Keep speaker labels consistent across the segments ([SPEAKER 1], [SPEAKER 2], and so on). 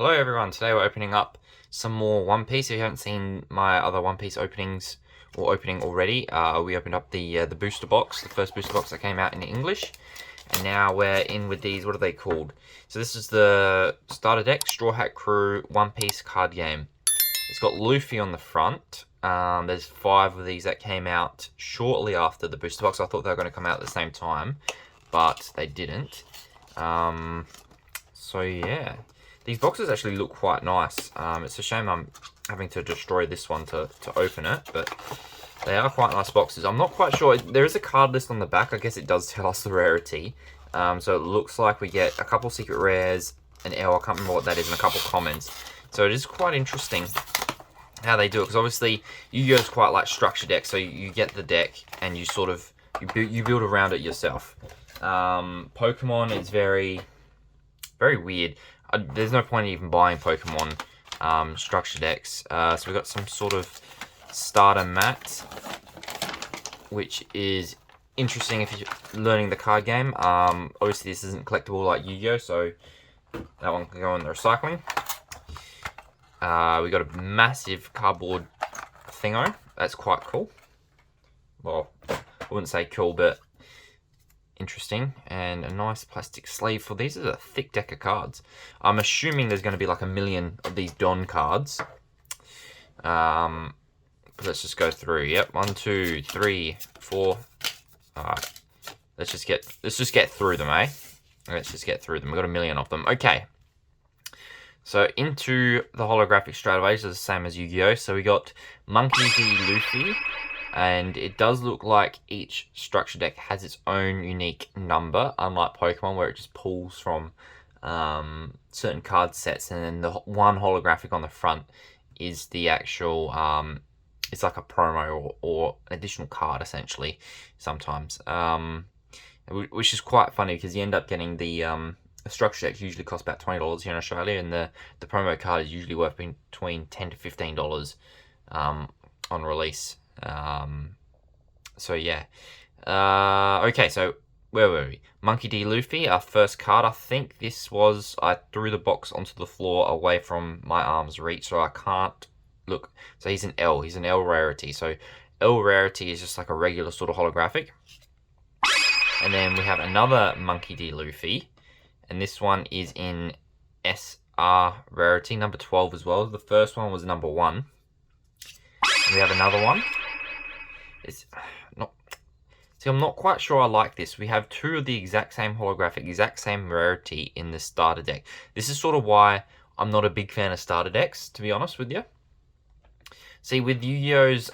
[SPEAKER 1] Hello everyone, today we're opening up some more One Piece. If you haven't seen my other One Piece openings or opening already, we opened up the booster box, the first booster box that came out in English. And now we're in with these, what are they called? So this is the starter deck, Straw Hat Crew One Piece card game. It's got Luffy on the front. There's 5 of these that came out shortly after the booster box. I thought they were going to come out at the same time, but they didn't. So yeah. These boxes actually look quite nice. It's a shame I'm having to destroy this one to open it, but they are quite nice boxes. I'm not quite sure. There is a card list on the back. I guess it does tell us the rarity. So it looks like we get a couple secret rares, an L, I can't remember what that is, and a couple commons. So it is quite interesting how they do it, because obviously Yu-Gi-Oh's quite like structure deck. So you get the deck and you sort of you build around it yourself. Pokemon is very weird. There's no point in even buying Pokemon structure decks. So we've got some sort of starter mat, which is interesting if you're learning the card game. Obviously this isn't collectible like Yu-Gi-Oh, so that one can go in the recycling. We got a massive cardboard thingo. That's quite cool. Well, I wouldn't say cool, but interesting. And a nice plastic sleeve for these. This is a thick deck of cards. I'm assuming there's going to be like 1 million of these Don cards. But let's just go through. Yep, 1, 2, 3, 4. Alright. Let's just get through them, eh? Let's just get through them. We've got 1 million of them. Okay. So into the holographic straight away. So the same as Yu-Gi-Oh! So we got Monkey D. Luffy. And it does look like each structure deck has its own unique number, unlike Pokemon, where it just pulls from certain card sets, and then the one holographic on the front is the actual, it's like a promo or an additional card, essentially, sometimes. Which is quite funny, because you end up getting the structure decks usually cost about $20 here in Australia, and the promo card is usually worth between $10 to $15 on release. So yeah. Okay, so where were we? Monkey D. Luffy, our first card. I think this was, I threw the box onto the floor away from my arm's reach, so I can't look. So he's an L. He's an L rarity. So L rarity is just like a regular sort of holographic. And then we have another Monkey D. Luffy, and this one is in SR rarity, number 12 as well. The first one was number 1. We have another one. It's not. See, I'm not quite sure I like this. We have 2 of the exact same holographic, exact same rarity in the starter deck. This is sort of why I'm not a big fan of starter decks, to be honest with you. See, with Yu-Gi-Oh's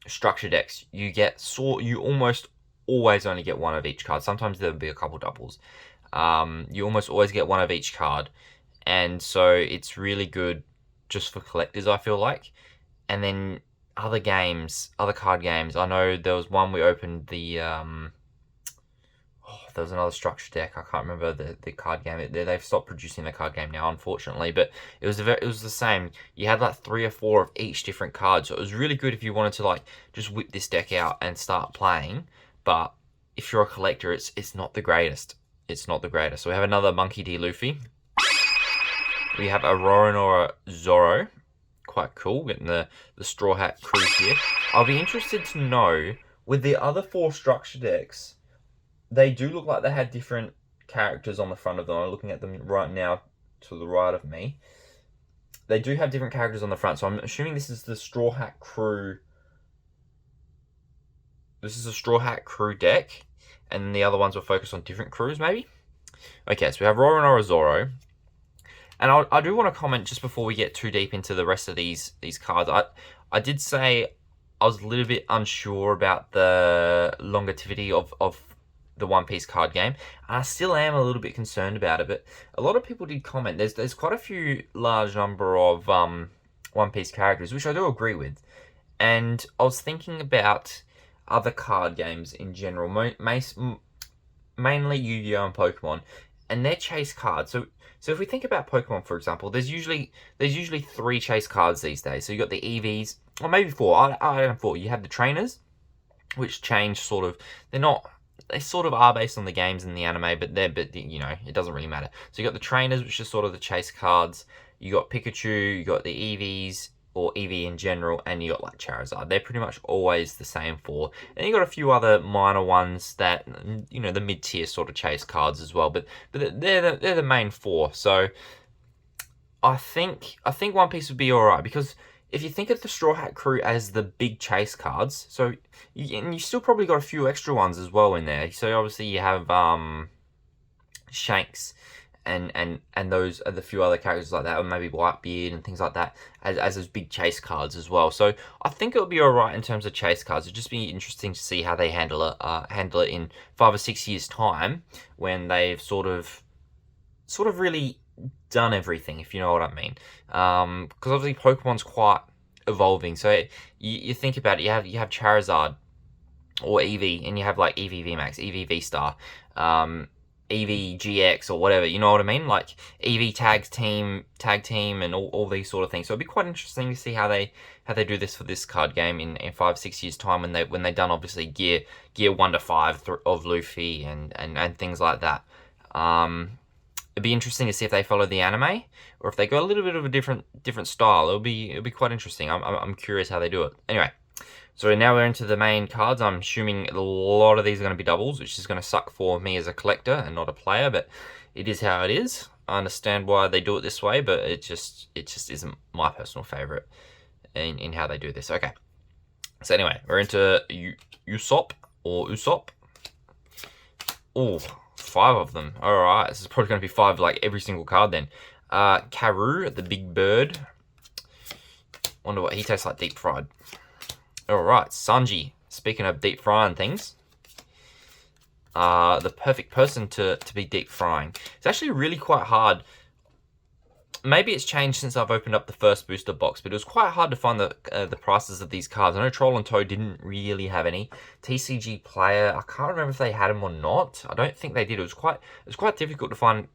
[SPEAKER 1] structure decks, you almost always only get 1 of each card. Sometimes there'll be a couple doubles. You almost always get 1 of each card, and so it's really good just for collectors, I feel like. And then other card games, I know there was one we opened the there was another structure deck. I can't remember the card game. They've stopped producing the card game now, unfortunately, but it was the same. You had like 3 or 4 of each different card, so it was really good if you wanted to like just whip this deck out and start playing. But if you're a collector, it's not the greatest. It's not the greatest. So we have another Monkey D. Luffy. We have a Roronoa Zoro. Quite cool, getting the Straw Hat Crew here. I'll be interested to know, with the other 4 structure decks, they do look like they had different characters on the front of them. I'm looking at them right now to the right of me. They do have different characters on the front, so I'm assuming this is the Straw Hat Crew. This is a Straw Hat Crew deck, and the other ones will focus on different crews, maybe? Okay, so we have Roronoa Zoro. And I do want to comment just before we get too deep into the rest of these cards. I did say I was a little bit unsure about the longevity of the One Piece card game. And I still am a little bit concerned about it, but a lot of people did comment. There's quite a few large number of One Piece characters, which I do agree with. And I was thinking about other card games in general, mainly Yu-Gi-Oh! And Pokemon, and their chase cards. So if we think about Pokemon, for example, there's usually 3 chase cards these days. So you got the EVs, or maybe 4. I don't know, 4. You have the trainers, which change sort of. They're not they sort of are based on the games and the anime, but you know, it doesn't really matter. So you got the trainers, which are sort of the chase cards. You got Pikachu, you got the EVs, or Eevee in general, and you got like Charizard. They're pretty much always the same four. And you got a few other minor ones that, you know, the mid-tier sort of chase cards as well. But they're the main four. So I think One Piece would be alright, because if you think of the Straw Hat Crew as the big chase cards, so you still probably got a few extra ones as well in there. So obviously you have Shanks and those are the few other characters like that, or maybe Whitebeard and things like that, as those big chase cards as well. So I think it'll be alright in terms of chase cards. It'll just be interesting to see how they handle it in 5 or 6 years' time, when they've sort of really done everything, if you know what I mean. Because obviously Pokemon's quite evolving. So you think about it, you have Charizard or Eevee, and you have like Eevee VMAX, Eevee V-Star, Eevee GX or whatever, you know what I mean? Like Eevee tag team, and all these sort of things. So it'd be quite interesting to see how they do this for this card game in 5-6 years time, when they've done obviously gear 1 to 5 of Luffy and things like that. It'd be interesting to see if they follow the anime, or if they go a little bit of a different style. It'll be quite interesting. I'm curious how they do it. Anyway, so now we're into the main cards. I'm assuming a lot of these are going to be doubles, which is going to suck for me as a collector and not a player, but it is how it is. I understand why they do it this way, but it just isn't my personal favorite in how they do this. Okay. So anyway, we're into Usopp or Usopp. Oh, 5 of them. Alright, this is probably going to be 5 like every single card then. Karu, the big bird. Wonder what he tastes like deep fried. Alright, Sanji. Speaking of deep frying things, the perfect person to be deep frying. It's actually really quite hard. Maybe it's changed since I've opened up the first booster box, but it was quite hard to find the prices of these cards. I know Troll and Toad didn't really have any. TCG Player, I can't remember if they had them or not. I don't think they did. It was quite difficult to find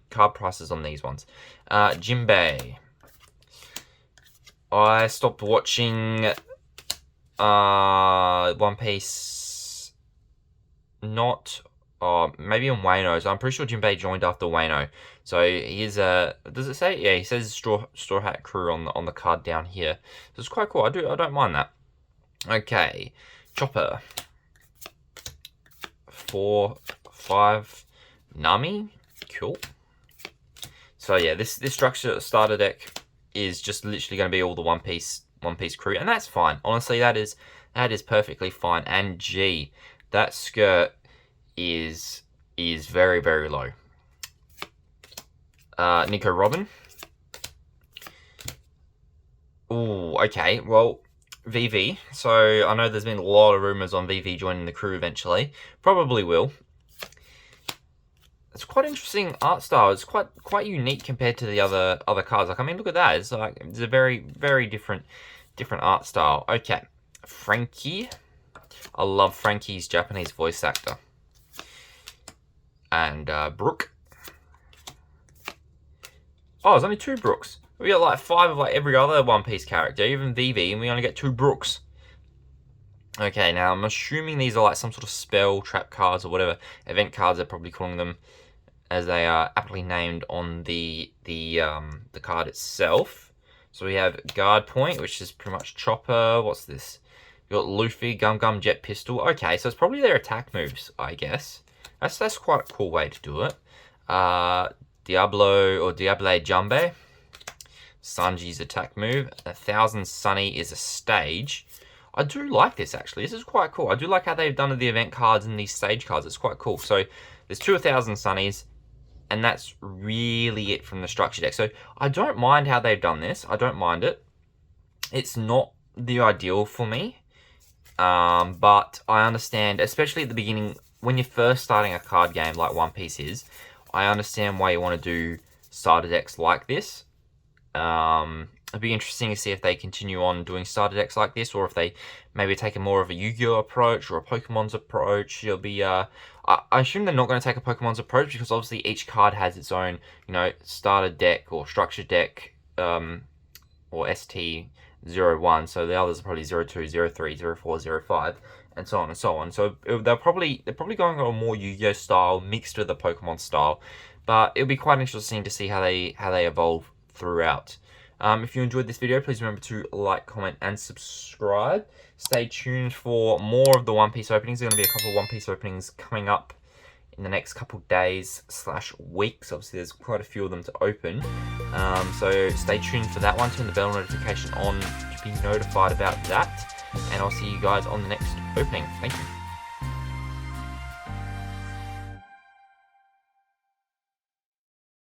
[SPEAKER 1] card prices on these ones. Jinbei. I stopped watching One Piece, not maybe on Wano's. I'm pretty sure Jinbei joined after Wano. So here's does it say? Yeah, he says Straw Hat Crew on the card down here. So it's quite cool. I don't mind that. Okay, Chopper. 4, 5, Nami. Cool. So yeah, this structure starter deck is just literally going to be all the One Piece crew, and that's fine. Honestly, that is perfectly fine. And gee, that skirt is very, very low. Nico Robin. Ooh, okay. Well, VV. So I know there's been a lot of rumors on VV joining the crew eventually. Probably will. It's quite interesting art style. It's quite unique compared to the other cards. Like, I mean, look at that. It's a very, very different art style. Okay, Frankie. I love Frankie's Japanese voice actor. And Brooke. Oh, there's only 2 Brooks. We got like 5 of like every other One Piece character, even VV, and we only get 2 Brooks. Okay, now I'm assuming these are like some sort of spell, trap cards, or whatever event cards they're probably calling them, as they are aptly named on the card itself. So we have Guard Point, which is pretty much Chopper. What's this? You got Luffy, Gum Jet Pistol. Okay, so it's probably their attack moves, I guess. That's quite a cool way to do it. Diablo or Diable Jambe. Sanji's attack move. 1000 Sunny is a stage. I do like this, actually. This is quite cool. I do like how they've done the event cards and these stage cards. It's quite cool. So there's 2 1000 Sunnies, and that's really it from the structure deck. So I don't mind how they've done this. I don't mind it. It's not the ideal for me, but I understand, especially at the beginning, when you're first starting a card game like One Piece is, I understand why you want to do starter decks like this. It'd be interesting to see if they continue on doing starter decks like this, or if they maybe take a more of a Yu-Gi-Oh approach or a Pokemon's approach. It'll be, I assume they're not going to take a Pokemon's approach, because obviously each card has its own, starter deck or structure deck, or ST01. So the others are probably 02, 03, 04, 05. and so on and so on. So they're probably going on a more Yu-Gi-Oh style mixed with the Pokemon style, but it'll be quite interesting to see how they evolve throughout. If you enjoyed this video, please remember to like, comment, and subscribe. Stay tuned for more of the One Piece openings. There's going to be a couple of One Piece openings coming up in the next couple days / weeks. Obviously, there's quite a few of them to open. So stay tuned for that one. Turn the bell notification on to be notified about that. And I'll see you guys on the next opening. Thank you.